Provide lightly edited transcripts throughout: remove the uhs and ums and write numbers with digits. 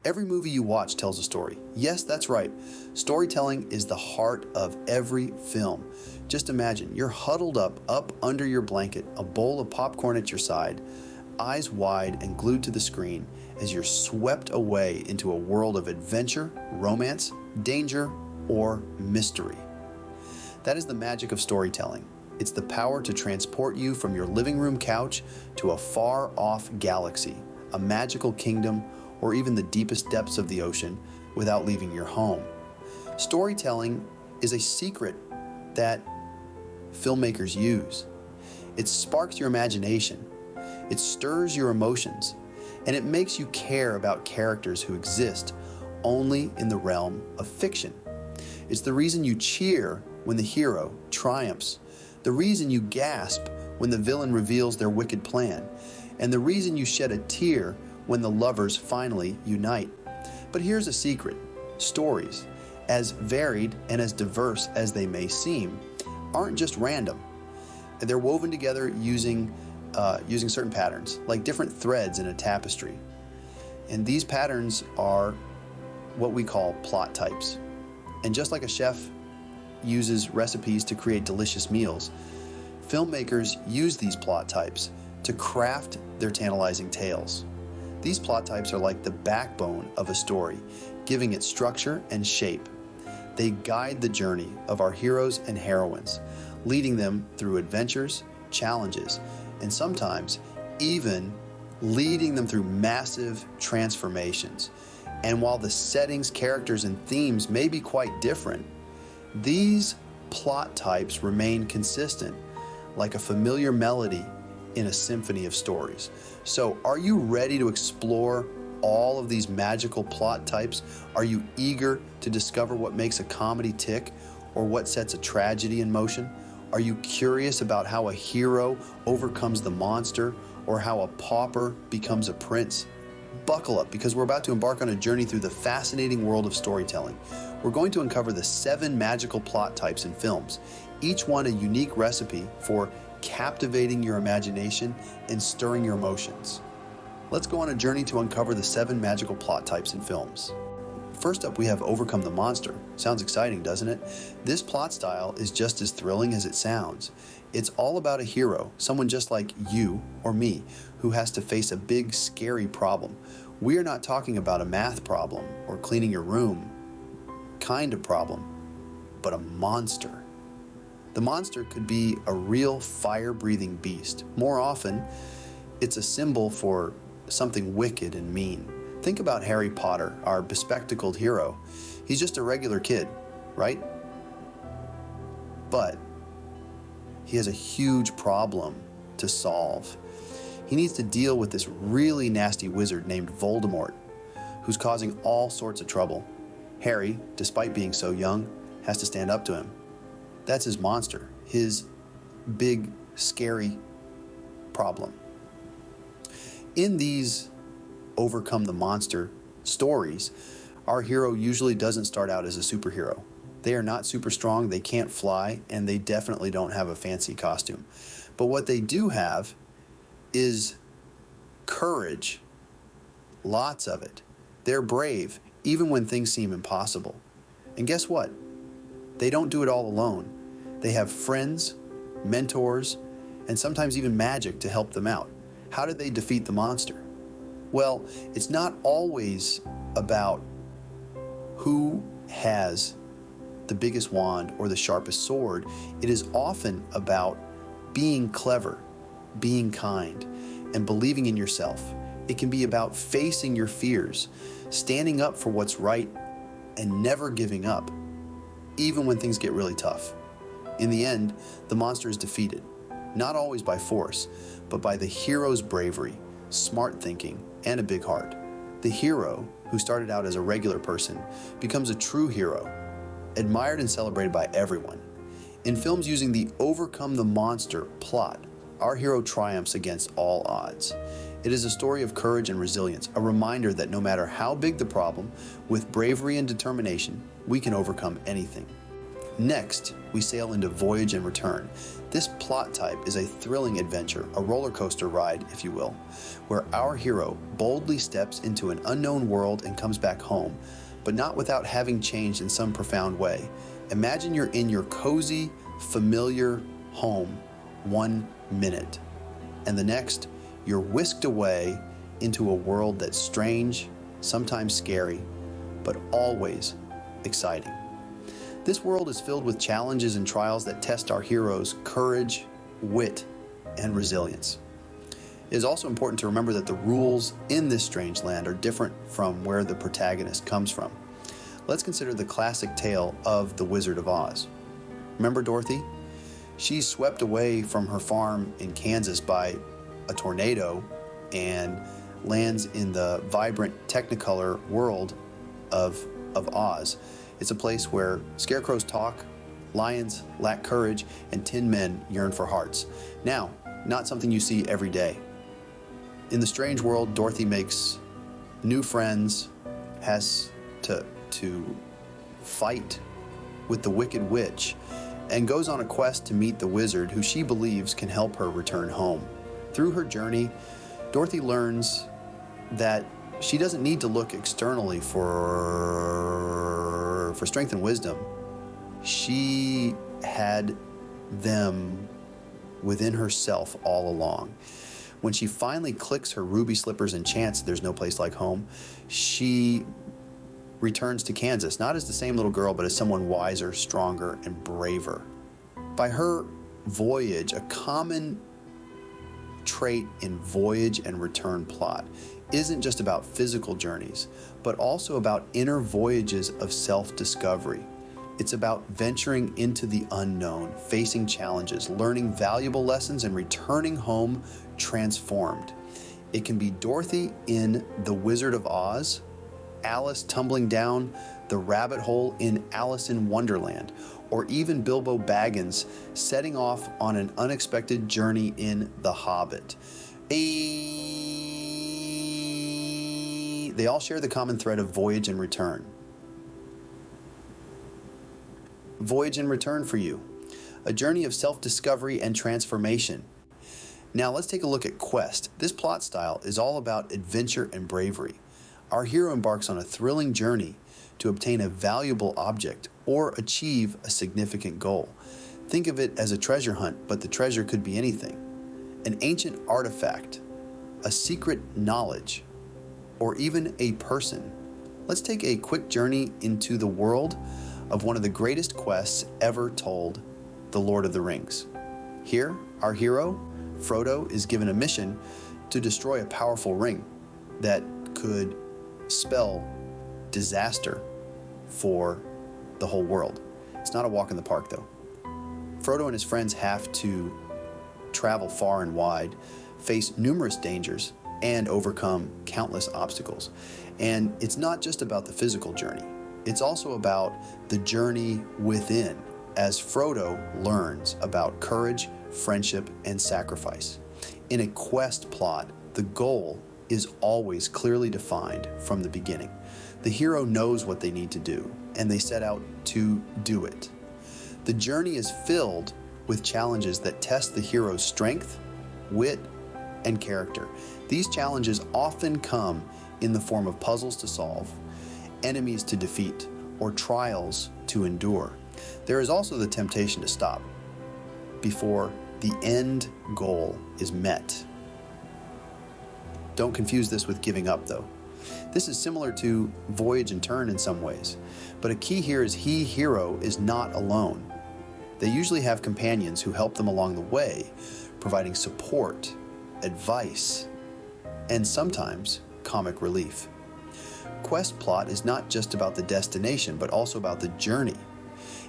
Every movie you watch tells a story. Yes, that's right. Storytelling is the heart of every film. Just imagine, you're huddled up under your blanket, a bowl of popcorn at your side, eyes wide and glued to the screen as you're swept away into a world of adventure, romance, danger, or mystery. That is the magic of storytelling. It's the power to transport you from your living room couch to a far-off galaxy, a magical kingdom, or even the deepest depths of the ocean without leaving your home. Storytelling is a secret that filmmakers use. It sparks your imagination, it stirs your emotions, and it makes you care about characters who exist only in the realm of fiction. It's the reason you cheer when the hero triumphs, the reason you gasp when the villain reveals their wicked plan, and the reason you shed a tear when the lovers finally unite. But here's a secret. Stories, as varied and as diverse as they may seem, aren't just random. They're woven together using certain patterns, like different threads in a tapestry. And these patterns are what we call plot types. And just like a chef uses recipes to create delicious meals, filmmakers use these plot types to craft their tantalizing tales. These plot types are like the backbone of a story, giving it structure and shape. They guide the journey of our heroes and heroines, leading them through adventures, challenges, and sometimes even leading them through massive transformations. And while the settings, characters, and themes may be quite different, these plot types remain consistent, like a familiar melody in a symphony of stories. So, are you ready to explore all of these magical plot types? Are you eager to discover what makes a comedy tick or what sets a tragedy in motion? Are you curious about how a hero overcomes the monster or how a pauper becomes a prince? Buckle up, because we're about to embark on a journey through the fascinating world of storytelling. We're going to uncover the 7 magical plot types in films, each one a unique recipe for captivating your imagination and stirring your emotions. Let's go on a journey to uncover the 7 magical plot types in films. First up, we have Overcome the Monster. Sounds exciting, doesn't it? This plot style is just as thrilling as it sounds. It's all about a hero, someone just like you or me, who has to face a big, scary problem. We are not talking about a math problem or cleaning your room kind of problem, but a monster. The monster could be a real fire-breathing beast. More often, it's a symbol for something wicked and mean. Think about Harry Potter, our bespectacled hero. He's just a regular kid, right? But he has a huge problem to solve. He needs to deal with this really nasty wizard named Voldemort, who's causing all sorts of trouble. Harry, despite being so young, has to stand up to him. That's his monster, his big, scary problem. In these Overcome the Monster stories, our hero usually doesn't start out as a superhero. They are not super strong, they can't fly, and they definitely don't have a fancy costume. But what they do have is courage, lots of it. They're brave, even when things seem impossible. And guess what? They don't do it all alone. They have friends, mentors, and sometimes even magic to help them out. How did they defeat the monster? Well, it's not always about who has the biggest wand or the sharpest sword. It is often about being clever, being kind, and believing in yourself. It can be about facing your fears, standing up for what's right, and never giving up, even when things get really tough. In the end, the monster is defeated, not always by force, but by the hero's bravery, smart thinking, and a big heart. The hero, who started out as a regular person, becomes a true hero, admired and celebrated by everyone. In films using the Overcome the Monster plot, our hero triumphs against all odds. It is a story of courage and resilience, a reminder that no matter how big the problem, with bravery and determination, we can overcome anything. Next, we sail into Voyage and Return. This plot type is a thrilling adventure, a roller coaster ride, if you will, where our hero boldly steps into an unknown world and comes back home, but not without having changed in some profound way. Imagine you're in your cozy, familiar home 1 minute, and the next, you're whisked away into a world that's strange, sometimes scary, but always exciting. This world is filled with challenges and trials that test our hero's courage, wit, and resilience. It is also important to remember that the rules in this strange land are different from where the protagonist comes from. Let's consider the classic tale of The Wizard of Oz. Remember Dorothy? She's swept away from her farm in Kansas by a tornado and lands in the vibrant Technicolor world of Oz. It's a place where scarecrows talk, lions lack courage, and tin men yearn for hearts. Now, not something you see every day. In the strange world, Dorothy makes new friends, has to fight with the Wicked Witch, and goes on a quest to meet the wizard who she believes can help her return home. Through her journey, Dorothy learns that she doesn't need to look externally for strength and wisdom. She had them within herself all along. When she finally clicks her ruby slippers and chants There's No Place Like Home, she returns to Kansas, not as the same little girl, but as someone wiser, stronger, and braver. By her voyage, a common trait in Voyage and Return plot isn't just about physical journeys, but also about inner voyages of self-discovery. It's about venturing into the unknown, facing challenges, learning valuable lessons, and returning home transformed. It can be Dorothy in The Wizard of Oz, Alice tumbling down the rabbit hole in Alice in Wonderland, or even Bilbo Baggins setting off on an unexpected journey in The Hobbit. They all share the common thread of Voyage and Return. Voyage and Return for you, a journey of self-discovery and transformation. Now let's take a look at Quest. This plot style is all about adventure and bravery. Our hero embarks on a thrilling journey to obtain a valuable object or achieve a significant goal. Think of it as a treasure hunt, but the treasure could be anything. An ancient artifact, a secret knowledge, or even a person. Let's take a quick journey into the world of one of the greatest quests ever told, The Lord of the Rings. Here, our hero, Frodo, is given a mission to destroy a powerful ring that could spell disaster for the whole world. It's not a walk in the park, though. Frodo and his friends have to travel far and wide, face numerous dangers, and overcome countless obstacles. And it's not just about the physical journey. It's also about the journey within, as Frodo learns about courage, friendship, and sacrifice. In a quest plot, the goal is always clearly defined from the beginning. The hero knows what they need to do, and they set out to do it. The journey is filled with challenges that test the hero's strength, wit, and character. These challenges often come in the form of puzzles to solve, enemies to defeat, or trials to endure. There is also the temptation to stop before the end goal is met. Don't confuse this with giving up, though. This is similar to Voyage and Return in some ways, but a key here is hero is not alone. They usually have companions who help them along the way, providing support, advice, and sometimes comic relief. Quest plot is not just about the destination, but also about the journey.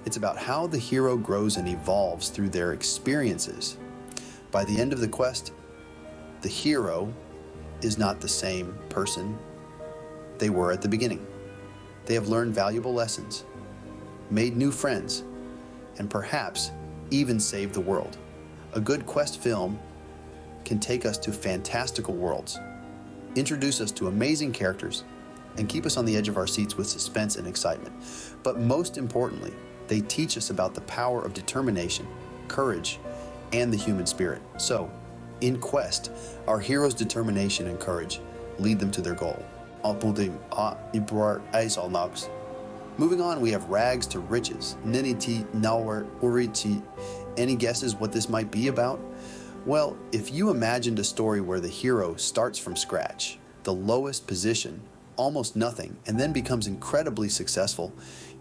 It's about how the hero grows and evolves through their experiences. By the end of the quest, the hero is not the same person they were at the beginning. They have learned valuable lessons, made new friends, and perhaps even saved the world. A good quest film can take us to fantastical worlds, introduce us to amazing characters, and keep us on the edge of our seats with suspense and excitement. But most importantly, they teach us about the power of determination, courage, and the human spirit. So, in Quest, our heroes' determination and courage lead them to their goal. Moving on, we have Rags to Riches. Niniti Nawar Urichi. Any guesses what this might be about? Well, if you imagined a story where the hero starts from scratch, the lowest position, almost nothing, and then becomes incredibly successful,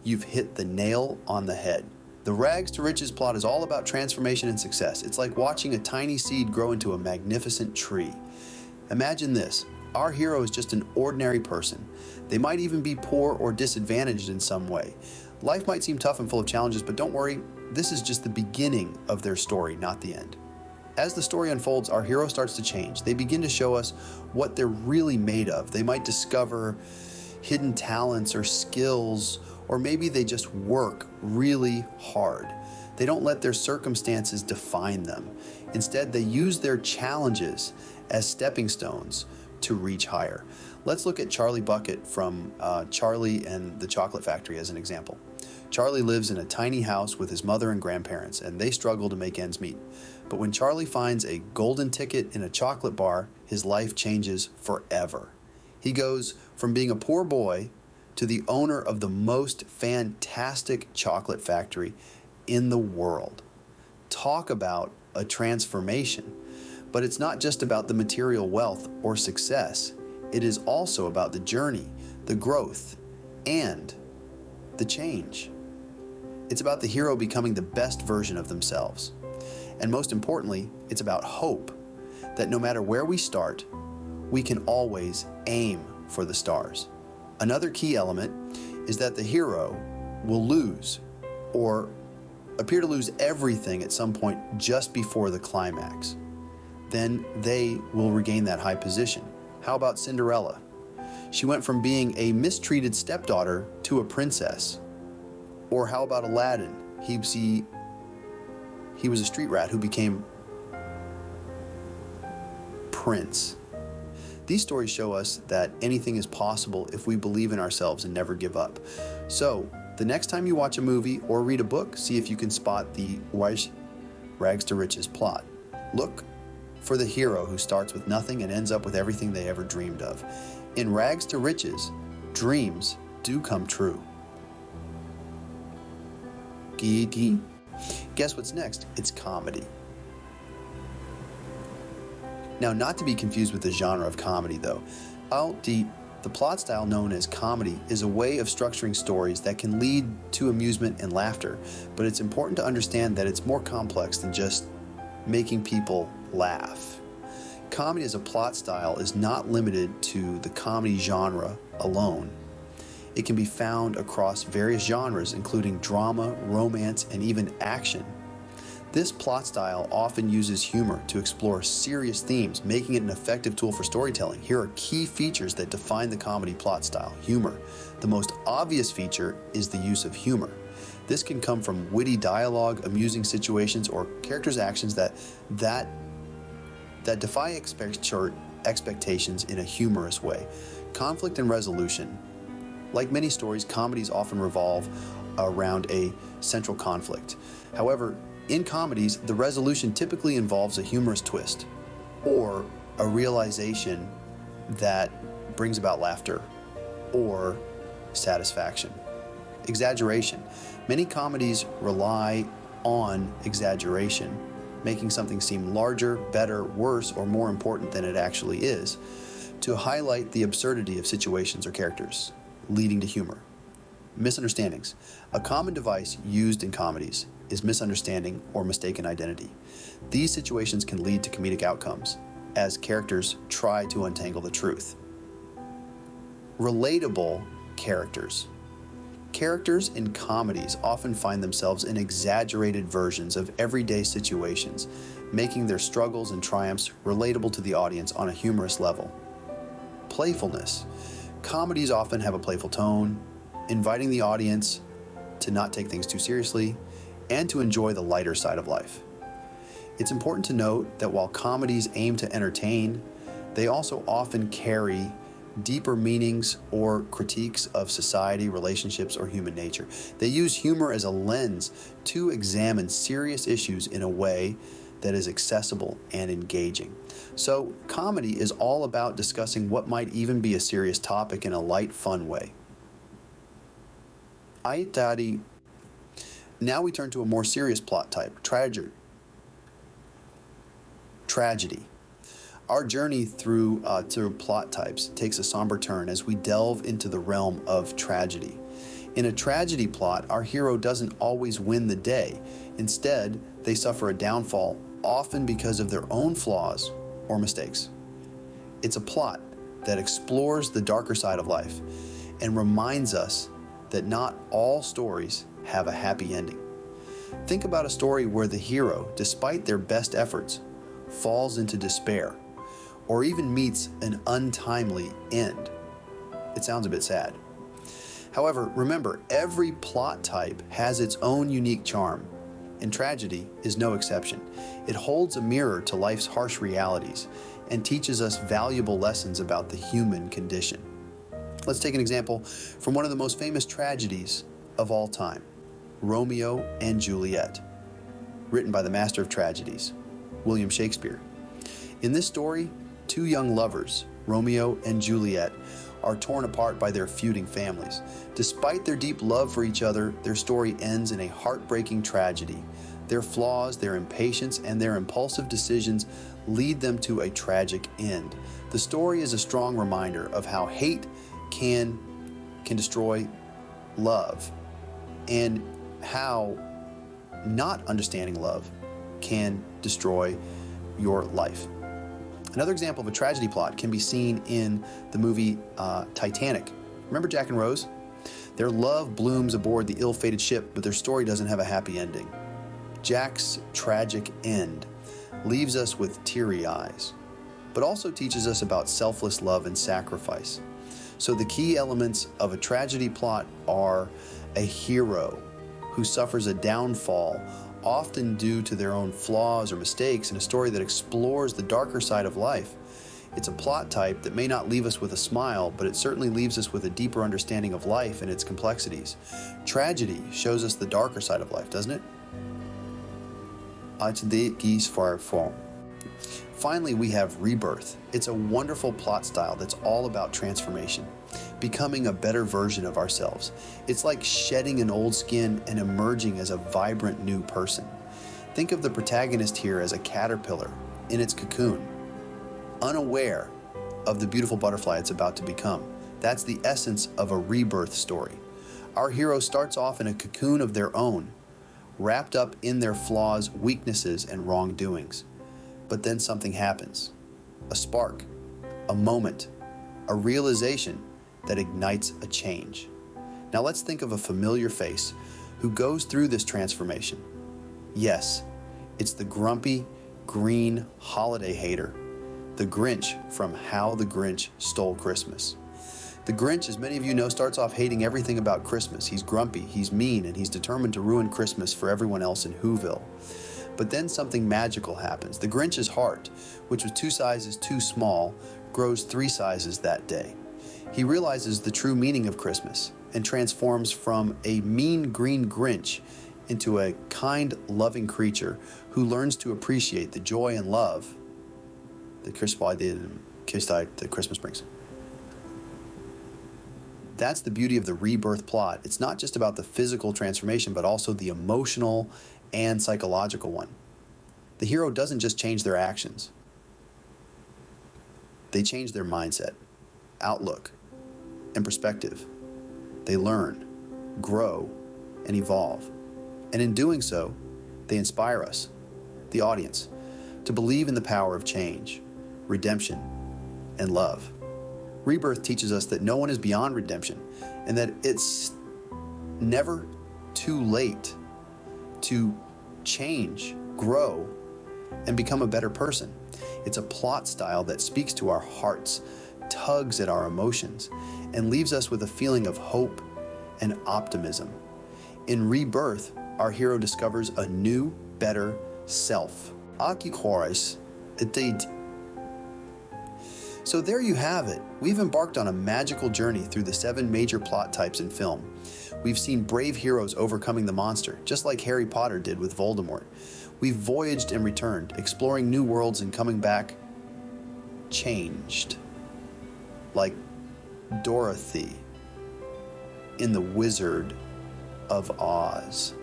you've hit the nail on the head. The Rags to Riches plot is all about transformation and success. It's like watching a tiny seed grow into a magnificent tree. Imagine this. Our hero is just an ordinary person. They might even be poor or disadvantaged in some way. Life might seem tough and full of challenges, but don't worry, this is just the beginning of their story, not the end. As the story unfolds, our hero starts to change. They begin to show us what they're really made of. They might discover hidden talents or skills, or maybe they just work really hard. They don't let their circumstances define them. Instead, they use their challenges as stepping stones to reach higher. Let's look at Charlie Bucket from Charlie and the Chocolate Factory as an example. Charlie lives in a tiny house with his mother and grandparents, and they struggle to make ends meet. But when Charlie finds a golden ticket in a chocolate bar, his life changes forever. He goes from being a poor boy to the owner of the most fantastic chocolate factory in the world. Talk about a transformation. But it's not just about the material wealth or success. It is also about the journey, the growth, and the change. It's about the hero becoming the best version of themselves. And most importantly, it's about hope, that no matter where we start, we can always aim for the stars. Another key element is that the hero will lose or appear to lose everything at some point just before the climax. Then they will regain that high position. How about Cinderella? She went from being a mistreated stepdaughter to a princess. Or how about Aladdin? He was a street rat who became prince. These stories show us that anything is possible if we believe in ourselves and never give up. So, the next time you watch a movie or read a book, see if you can spot the Rags to Riches plot. Look for the hero who starts with nothing and ends up with everything they ever dreamed of. In Rags to Riches, dreams do come true. Guess what's next? It's comedy. Now, not to be confused with the genre of comedy, though. The plot style known as comedy is a way of structuring stories that can lead to amusement and laughter, but it's important to understand that it's more complex than just making people laugh. Comedy as a plot style is not limited to the comedy genre alone. It can be found across various genres, including drama, romance, and even action. This plot style often uses humor to explore serious themes, making it an effective tool for storytelling. Here are key features that define the comedy plot style. Humor. The most obvious feature is the use of humor. This can come from witty dialogue, amusing situations, or characters' actions that defy expectations in a humorous way. Conflict and resolution. Like many stories, comedies often revolve around a central conflict. However, in comedies, the resolution typically involves a humorous twist or a realization that brings about laughter or satisfaction. Exaggeration. Many comedies rely on exaggeration, making something seem larger, better, worse, or more important than it actually is, to highlight the absurdity of situations or characters, leading to humor. Misunderstandings. A common device used in comedies is misunderstanding or mistaken identity. These situations can lead to comedic outcomes as characters try to untangle the truth. Relatable characters. Characters in comedies often find themselves in exaggerated versions of everyday situations, making their struggles and triumphs relatable to the audience on a humorous level. Playfulness. Comedies often have a playful tone, inviting the audience to not take things too seriously and to enjoy the lighter side of life. It's important to note that while comedies aim to entertain, they also often carry deeper meanings or critiques of society, relationships, or human nature. They use humor as a lens to examine serious issues in a way that is accessible and engaging. So, comedy is all about discussing what might even be a serious topic in a light, fun way. Aitari. Now we turn to a more serious plot type, tragedy. Our journey through plot types takes a somber turn as we delve into the realm of tragedy. In a tragedy plot, our hero doesn't always win the day. Instead, they suffer a downfall, often because of their own flaws or mistakes. It's a plot that explores the darker side of life and reminds us that not all stories have a happy ending. Think about a story where the hero, despite their best efforts, falls into despair or even meets an untimely end. It sounds a bit sad. However, remember, every plot type has its own unique charm, and tragedy is no exception. It holds a mirror to life's harsh realities and teaches us valuable lessons about the human condition. Let's take an example from one of the most famous tragedies of all time, Romeo and Juliet, written by the master of tragedies, William Shakespeare. In this story, two young lovers, Romeo and Juliet, are torn apart by their feuding families. Despite their deep love for each other, their story ends in a heartbreaking tragedy. Their flaws, their impatience, and their impulsive decisions lead them to a tragic end. The story is a strong reminder of how hate can destroy love, and how not understanding love can destroy your life. Another example of a tragedy plot can be seen in the movie Titanic. Remember Jack and Rose? Their love blooms aboard the ill-fated ship, but their story doesn't have a happy ending. Jack's tragic end leaves us with teary eyes, but also teaches us about selfless love and sacrifice. So the key elements of a tragedy plot are a hero who suffers a downfall, often due to their own flaws or mistakes, in a story that explores the darker side of life. It's a plot type that may not leave us with a smile, but it certainly leaves us with a deeper understanding of life and its complexities. Tragedy shows us the darker side of life, doesn't it? Finally, we have Rebirth. It's a wonderful plot style that's all about transformation, becoming a better version of ourselves. It's like shedding an old skin and emerging as a vibrant new person. Think of the protagonist here as a caterpillar in its cocoon, unaware of the beautiful butterfly it's about to become. That's the essence of a rebirth story. Our hero starts off in a cocoon of their own, wrapped up in their flaws, weaknesses, and wrongdoings. But then something happens. A spark, a moment, a realization that ignites a change. Now let's think of a familiar face who goes through this transformation. Yes, it's the grumpy, green holiday hater, the Grinch from How the Grinch Stole Christmas. The Grinch, as many of you know, starts off hating everything about Christmas. He's grumpy, he's mean, and he's determined to ruin Christmas for everyone else in Whoville. But then something magical happens. The Grinch's heart, which was 2 sizes too small, grows 3 sizes that day. He realizes the true meaning of Christmas and transforms from a mean green Grinch into a kind, loving creature who learns to appreciate the joy and love that Christmas brings. That's the beauty of the rebirth plot. It's not just about the physical transformation, but also the emotional and psychological one. The hero doesn't just change their actions. They change their mindset, outlook, and perspective. They learn, grow, and evolve. And in doing so, they inspire us, the audience, to believe in the power of change, redemption, and love. Rebirth teaches us that no one is beyond redemption and that it's never too late to change, grow, and become a better person. It's a plot style that speaks to our hearts, tugs at our emotions, and leaves us with a feeling of hope and optimism. In Rebirth, our hero discovers a new, better self. So there you have it. We've embarked on a magical journey through the 7 major plot types in film. We've seen brave heroes overcoming the monster, just like Harry Potter did with Voldemort. We've voyaged and returned, exploring new worlds and coming back changed. Like Dorothy in The Wizard of Oz.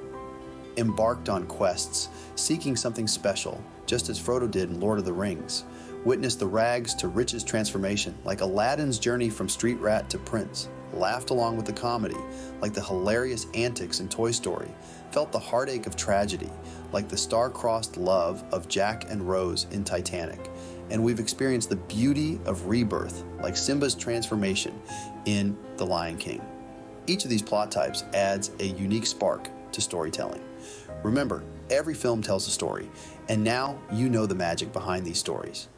Embarked on quests, seeking something special, just as Frodo did in Lord of the Rings. Witnessed the rags to riches transformation, like Aladdin's journey from street rat to prince. Laughed along with the comedy, like the hilarious antics in Toy Story. Felt the heartache of tragedy, like the star-crossed love of Jack and Rose in Titanic. And we've experienced the beauty of rebirth, like Simba's transformation in The Lion King. Each of these plot types adds a unique spark to storytelling. Remember, every film tells a story, and now you know the magic behind these stories.